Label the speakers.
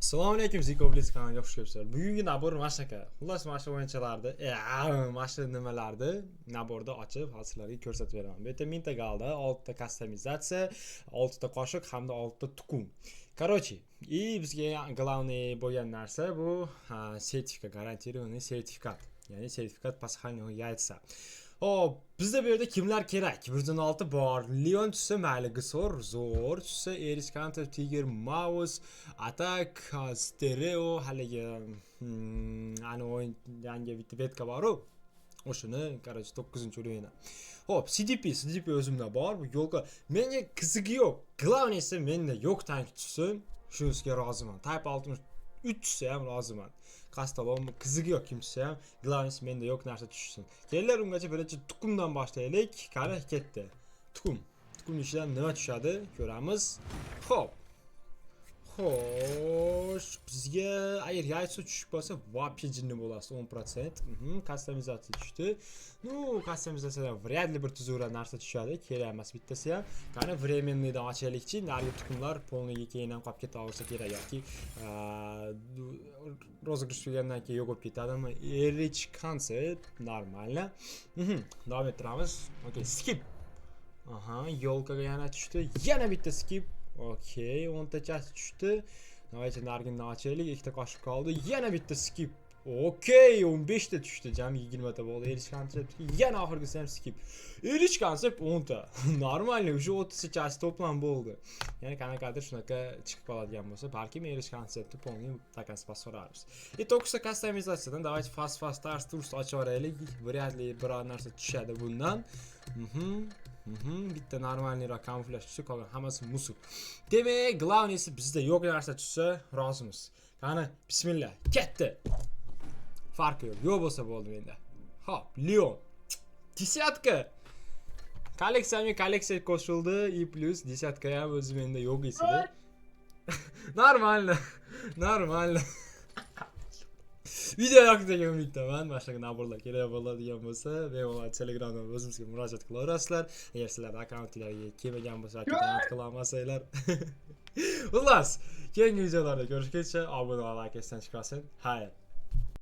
Speaker 1: Assalomu alaykum, Zikobliz kanaliga xush kelibsizlar. Bugungi nabor mana shunaqa. Xullas, mana shu o'yinchilarni, mana shu nimalarni naborda ochib, sizlarga ko'rsatib beraman. Bu yerda mingta galda, 6 ta customizatsiya, 6 ta qoshiq hamda 6 ta tuxum. Короче, bizga главный bo'lgan narsa bu sertifikat, garantированный sertifikat. Ya'ni sertifikat пасхального яйца. Hop, bizda bu yerda kimlar kerak? 116 bor. Leon tushsa mayli, Gisor, zo'r tushsa, Eriskantov, Tiger, Mouse, Attack, Stereo, haligi ana o'yin yangi bitta bor-ku. O'shini, короче, 9-o'yini. Hop, CDP o'zimda bor. Bu yo'lga menga qizigi yo'q. Главныйsi menda yo'q tank tushsin, shunisiga roziman. Type 63 tushsa ham roziman. Qastalon qizigi yo'q kim tushsa ham, главныйsi menda yo'q narsa tushsin. Kelar ungacha birinchi tuxumdan boshlaylik. Qani ketdi. Tuxum ichidan nima tushadi? Ko'ramiz. Hop. Xo'sh, bizga agar yayso tushib qolsa, вообще jinni bo'lasiz 10%. Customizatsiya tushdi. Ну, customizatsiyadan вряд ли bir tuzukroq narsa tushadi. Kerak emas bittasi ham. Qani временныйdan ochaylikchi, narigi tuxumlar polniga keyindan qolib ketaversa kerak yoki rozыгрыш tugagandan keyin yo'q bo'lib ketadimi? Erich konsept нормально. Davom ettiramiz. Okay, skip. Aha, yo'lkaga yana tushdi. Yana bitta skip. Okey, 10 ta chas tushdi. Navaycha narginni ochaylik, ikkita qoshiq qoldi. Yana bitta skip. Okey, 15 ta tushdi, jami 20 ta bo'ldi. Erich konsept, yana oxirgisi ham skip. Erich konsept 10 ta. Normalniy, уже 30 ta chas to'plam bo'ldi. Ya'ni qanaqadir shunaqa chiqib qoladigan bo'lsa, balki Erich konseptni polniy takas passoramiz. И только что customizatsiyadan давайте fast turst ochib oraylik. Вряд ли biror narsa tushadi bundan. Bitta normalniy kamuflaj tushsa, qolgan hammasi musuq. Demak, главныйsi bizda yo'q narsa tushsa, rozimiz. Qani, bismillah, ketdi. Farqi yo'q, yo'q bo'lsa bo'ldi menda. Hop, Leon. Desatka. Kolleksiya qo'shildi, и plus desatka ham o'zi menda yo'q esida. Normalno. Video yoqdigan umiddaman. Boshqa naborlar kerak bo'ladigan bo'lsa, bemalol Telegramdan o'zimizga murojaat qilaverasizlar. Agar sizlarda akkauntlarga kelmagan bo'lsa, akkaunt qilmasanglar. Xullas, keyingi videolarda ko'rishguncha obuna va like esdan chiqmasin. Hayr.